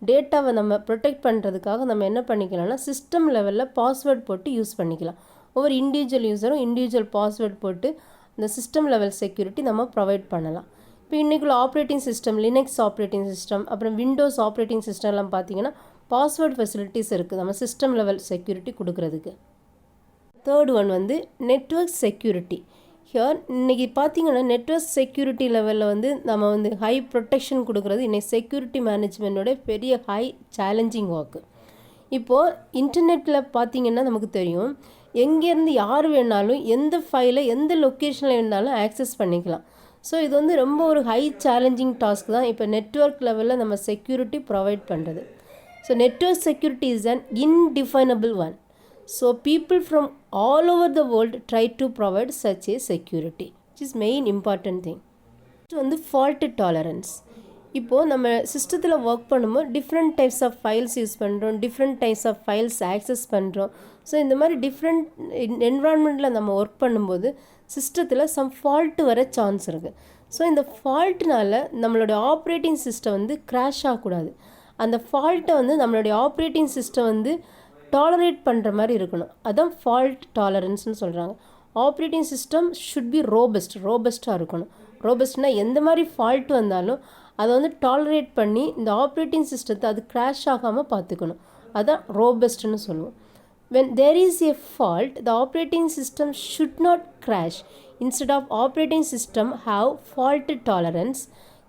டேட்டாவை நம்ம protect பண்ணுறதுக்காக நம்ம என்ன பண்ணிக்கலாம்னா சிஸ்டம் லெவலில் பாஸ்வேர்ட் போட்டு யூஸ் பண்ணிக்கலாம். ஒவ்வொரு இண்டிவிஜுவல் யூஸரும் இண்டிவிஜுவல் பாஸ்வேர்ட் போட்டு இந்த சிஸ்டம் லெவல் செக்யூரிட்டி நம்ம ப்ரொவைட் பண்ணலாம். இப்போ இன்றைக்குள்ள operating system, Linux operating system, அப்புறம் விண்டோஸ் ஆப்ரேட்டிங் சிஸ்டம்லாம் பார்த்திங்கன்னா பாஸ்வேர்ட் ஃபெசிலிட்டிஸ் இருக்குது நம்ம சிஸ்டம் லெவல் செக்யூரிட்டி கொடுக்குறதுக்கு. தேர்ட் ஒன் வந்து நெட்வொர்க் செக்யூரிட்டி. ஹியர் இன்றைக்கி பார்த்திங்கன்னா நெட்வொர்க் செக்யூரிட்டி லெவலில் வந்து நம்ம வந்து ஹை ப்ரொடெக்ஷன் கொடுக்குறது இன்றைக்கி செக்யூரிட்டி மேனேஜ்மெண்ட்டோட பெரிய ஹை சேலஞ்சிங் ஒர்க்கு. இப்போது இன்டர்நெட்டில் பார்த்திங்கன்னா நமக்கு தெரியும், எங்கேருந்து யார் வேணாலும் எந்த ஃபைலை எந்த லொக்கேஷனில் இருந்தாலும் ஆக்சஸ் பண்ணிக்கலாம். ஸோ இது வந்து ரொம்ப ஒரு ஹை சேலஞ்சிங் டாஸ்க் தான் இப்போ நெட்வொர்க் லெவலில் நம்ம செக்யூரிட்டி ப்ரொவைட் பண்ணுறது. So network security is an indefinable one. So people from all over the world try to provide such a security, which is main important thing. இது வந்து fault tolerance. இப்போது நம்ம சிஸ்டத்தில் ஒர்க் பண்ணும்போது different types of files use பண்ணுறோம், different types of files access பண்ணுறோம். So இந்த மாதிரி டிஃப்ரெண்ட் என்விரான்மெண்ட்டில் நம்ம ஒர்க் பண்ணும்போது சிஸ்டத்தில் சம் ஃபால்ட்டு வர சான்ஸ் இருக்குது. ஸோ இந்த ஃபால்ட்னால நம்மளுடைய ஆப்ரேட்டிங் சிஸ்டம் வந்து க்ராஷ் ஆகக்கூடாது. அந்த ஃபால்ட்டை வந்து நம்மளுடைய ஆப்ரேட்டிங் சிஸ்டம் வந்து டாலரேட் பண்ணுற மாதிரி இருக்கணும். அதுதான் ஃபால்ட் டாலரன்ஸ்னு சொல்கிறாங்க. ஆப்ரேட்டிங் சிஸ்டம் ஷுட் பி ரோபஸ்ட்டாக இருக்கணும். ரோபஸ்ட்னால் எந்த மாதிரி ஃபால்ட் வந்தாலும் அதை வந்து டாலரேட் பண்ணி இந்த ஆப்ரேட்டிங் சிஸ்டத்தை அது க்ராஷ் ஆகாமல் பார்த்துக்கணும். அதுதான் ரோபஸ்ட்னு சொல்லுவோம். when there is a fault, the operating system should not crash. Instead of operating system have fault tolerance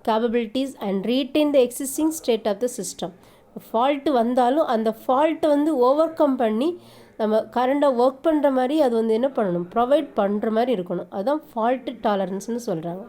capabilities and retain the existing state of the system. Fault வந்தாலும் அந்த ஃபால்ட்டை வந்து ஓவர் கம் பண்ணி நம்ம கரண்டாக work பண்ணுற மாதிரி அது வந்து என்ன பண்ணணும், ப்ரொவைட் பண்ணுற மாதிரி இருக்கணும். அதுதான் ஃபால்ட்டு டாலரன்ஸ்னு சொல்கிறாங்க.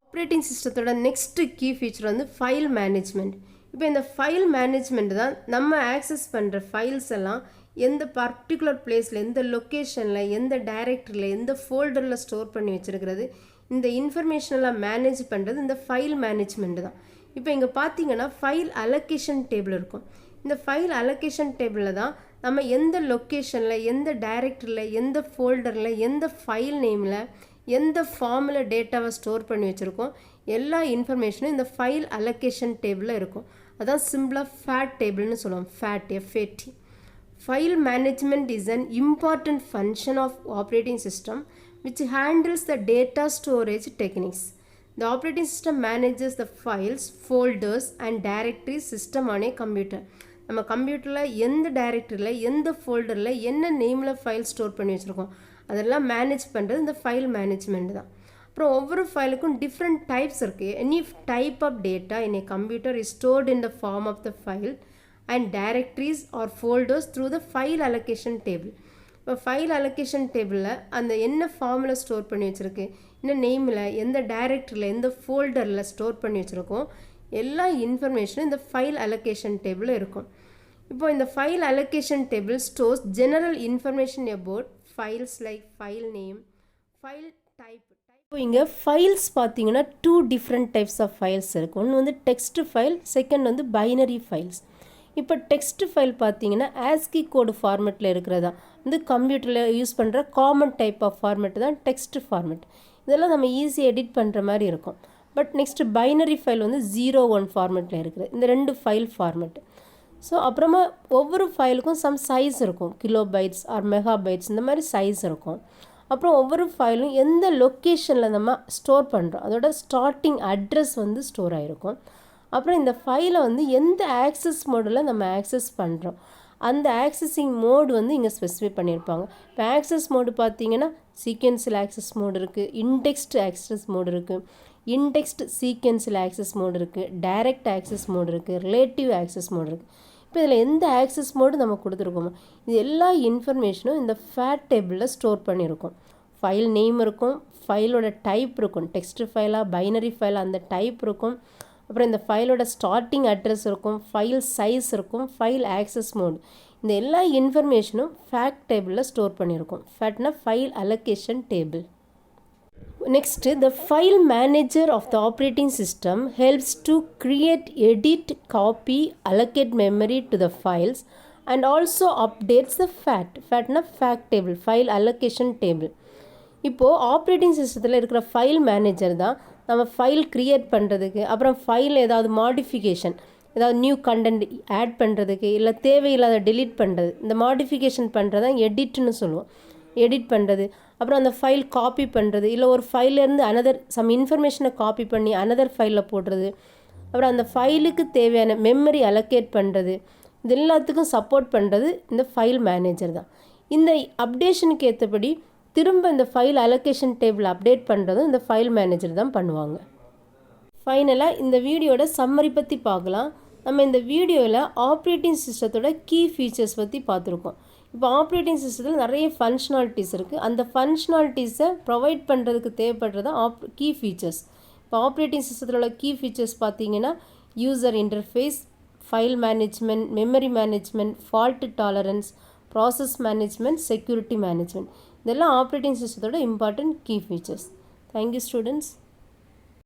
ஆப்ரேட்டிங் சிஸ்டத்தோட நெக்ஸ்ட்டு கீ ஃபீச்சர் வந்து ஃபைல் மேனேஜ்மெண்ட். இப்போ இந்த ஃபைல் மேனேஜ்மெண்ட் தான் நம்ம ஆக்சஸ் பண்ணுற ஃபைல்ஸ் எல்லாம் எந்த பர்டிகுலர் பிளேஸில், எந்த லொக்கேஷனில், எந்த டைரக்டரியில், எந்த ஃபோல்டரில் ஸ்டோர் பண்ணி வச்சுருக்கிறது, இந்த இன்ஃபர்மேஷனெல்லாம் மேனேஜ் பண்ணுறது இந்த ஃபைல் மேனேஜ்மெண்ட் தான். இப்போ இங்கே பார்த்தீங்கன்னா ஃபைல் அலோகேஷன் டேபிள் இருக்கும். இந்த ஃபைல் அலோகேஷன் டேபிளில் தான் நம்ம எந்த லொக்கேஷனில், எந்த டைரக்டரியில், எந்த ஃபோல்டரில், எந்த ஃபைல் நேமில், எந்த ஃபார்மில் டேட்டாவை ஸ்டோர் பண்ணி வச்சுருக்கோம், எல்லா இன்ஃபர்மேஷனும் இந்த ஃபைல் அலோகேஷன் டேபிளில் இருக்கும். அதான் சிம்பிளாக ஃபேட் டேபிள்னு சொல்லுவோம். FAT, F A T. File management is an important function of operating system which handles the data storage techniques. The operating system manages the files, folders and directory system on a computer. நம்ம கம்ப்யூட்டரில் எந்த டைரக்டரியில், எந்த ஃபோல்டரில், என்ன நேமில் file store பண்ணி வச்சுருக்கோம் அதெல்லாம் manage பண்ணுறது இந்த ஃபைல் மேனேஜ்மெண்ட் தான். அப்புறம் ஒவ்வொரு ஃபைலுக்கும் டிஃப்ரெண்ட் டைப்ஸ் இருக்குது. Any type of data in a computer is stored in the form of the file and directories or folders through the file allocation table. இப்போ ஃபைல் அலோகேஷன் டேபிளில் அந்த என்ன ஃபார்மில் ஸ்டோர் பண்ணி வச்சுருக்கு, என்ன நேமில், எந்த டைரக்டரியில், எந்த ஃபோல்டரில் ஸ்டோர் பண்ணி வச்சுருக்கோம், எல்லா இன்ஃபர்மேஷனும் இந்த ஃபைல் அலோகேஷன் டேபிளில் இருக்கும். இப்போ இந்த file allocation table stores general information about files like file name, file type. இப்போ இங்கே ஃபைல்ஸ் பார்த்தீங்கன்னா 2 டிஃப்ரெண்ட் டைப்ஸ் ஆஃப் ஃபைல்ஸ் இருக்குது. ஒன்று வந்து டெக்ஸ்ட் ஃபைல், செகண்ட் வந்து பைனரி ஃபைல்ஸ். இப்போ டெக்ஸ்ட் ஃபைல் பார்த்தீங்கன்னா ஆஸ்கி கோடு ஃபார்மெட்டில் இருக்கிறதா வந்து கம்ப்யூட்டரில் யூஸ் பண்ணுற காமன் டைப் ஆஃப் ஃபார்மெட் தான் டெக்ஸ்ட் ஃபார்மெட். இதெல்லாம் நம்ம ஈஸியாக எடிட் பண்ணுற மாதிரி இருக்கும். பட் நெக்ஸ்ட் பைனரி ஃபைல் வந்து 0-1 ஃபார்மெட்டில் இருக்குது. இந்த 2 ஃபைல் ஃபார்மெட். ஸோ அப்புறமா ஒவ்வொரு ஃபைலுக்கும் சம் சைஸ் இருக்கும். கிலோபைட்ஸ் ஆர் மெகாபைட்ஸ் இந்த மாதிரி சைஸ் இருக்கும். அப்புறம் ஒவ்வொரு ஃபைலும் எந்த லொக்கேஷனில் நம்ம ஸ்டோர் பண்ணுறோம் அதோட ஸ்டார்டிங் அட்ரஸ் வந்து ஸ்டோர் ஆகிருக்கும். அப்புறம் இந்த ஃபைலை வந்து எந்த ஆக்சஸ் மோடில் நம்ம ஆக்சஸ் பண்ணுறோம் அந்த ஆக்சஸிங் மோடு வந்து இங்கே ஸ்பெசிஃபை பண்ணியிருப்பாங்க. இப்போ ஆக்சஸ் மோடு பார்த்தீங்கன்னா சீக்வென்ஷியல் ஆக்சஸ் மோடு இருக்குது, இண்டெக்ஸ்டு ஆக்சஸ் மோடு இருக்குது, இண்டெக்ஸ்டு சீக்வென்ஸில் ஆக்சஸ் மோடு இருக்குது, டைரக்ட் ஆக்சஸ் மோடு இருக்குது, ரிலேட்டிவ் ஆக்சஸ் மோடு இருக்குது. இப்போ இதில் எந்த ஆக்சஸ் மோடு நம்ம கொடுத்துருக்கோமோ இது எல்லா இன்ஃபர்மேஷனும் இந்த ஃபேட் டேபிளில் ஸ்டோர் பண்ணியிருக்கோம். ஃபைல் நேம் இருக்கும், ஃபைலோட டைப் இருக்கும், டெக்ஸ்ட் ஃபைலாக பைனரி ஃபைலாக அந்த டைப் இருக்கும், அப்புறம் இந்த ஃபைலோட ஸ்டார்டிங் அட்ரஸ் இருக்கும், ஃபைல் சைஸ் இருக்கும், ஃபைல் ஆக்சஸ் மோடு. இந்த எல்லா இன்ஃபர்மேஷனும் ஃபேக்ட் டேபிளில் ஸ்டோர் பண்ணியிருக்கோம். ஃபேட்னா file allocation table. Next, the file manager of the operating system helps to create, edit, copy, allocate memory to the files and also updates the FAT. FATனா fact table, file allocation table. இப்போது operating சிஸ்டத்தில் இருக்கிற file manager தான் நம்ம file create பண்ணுறதுக்கு, அப்புறம் file ஏதாவது modification, ஏதாவது new content add பண்ணுறதுக்கு, இல்லை தேவையில்லாத டெலீட் பண்ணுறது, இந்த மாடிஃபிகேஷன் பண்ணுறதான் எடிட்னு சொல்லுவோம். எடிட் பண்ணுறது, அப்புறம் அந்த ஃபைல் காப்பி பண்ணுறது, இல்லை ஒரு ஃபைலேருந்து அனதர் சம் இன்ஃபர்மேஷனை காப்பி பண்ணி அனதர் ஃபைலில் போடுறது, அப்புறம் அந்த ஃபைலுக்கு தேவையான மெமரி அலோகேட் பண்ணுறது, இது எல்லாத்துக்கும் சப்போர்ட் பண்ணுறது இந்த ஃபைல் மேனேஜர் தான். இந்த அப்டேஷனுக்கு ஏற்றபடி திரும்ப இந்த ஃபைல் அலோகேஷன் டேபிள் அப்டேட் பண்ணுறதும் இந்த ஃபைல் மேனேஜர் தான் பண்ணுவாங்க. ஃபைனலாக இந்த வீடியோட சம்மரி பற்றி பார்க்கலாம். நம்ம இந்த வீடியோவில் ஆப்ரேட்டிங் சிஸ்டத்தோட கீ ஃபீச்சர்ஸ் பற்றி பார்த்துருக்கோம். இப்போ ஆப்ரேட்டிங் சிஸ்டத்தில் நிறைய ஃபங்க்ஷனாலிட்டிஸ் இருக்குது. அந்த ஃபங்க்ஷனாலிட்டிஸை ப்ரொவைட் பண்ணுறதுக்கு தேவைப்படுறது கீ ஃபீச்சர்ஸ். இப்போ ஆப்ரேட்டிங் சிஸ்டத்தில் உள்ள கீ ஃபீச்சர்ஸ் பார்த்தீங்கன்னா user interface, file management, memory management, fault tolerance, process management, security management, இதெல்லாம் ஆப்ரேட்டிங் சிஸ்டத்தோட important key features. Thank you students.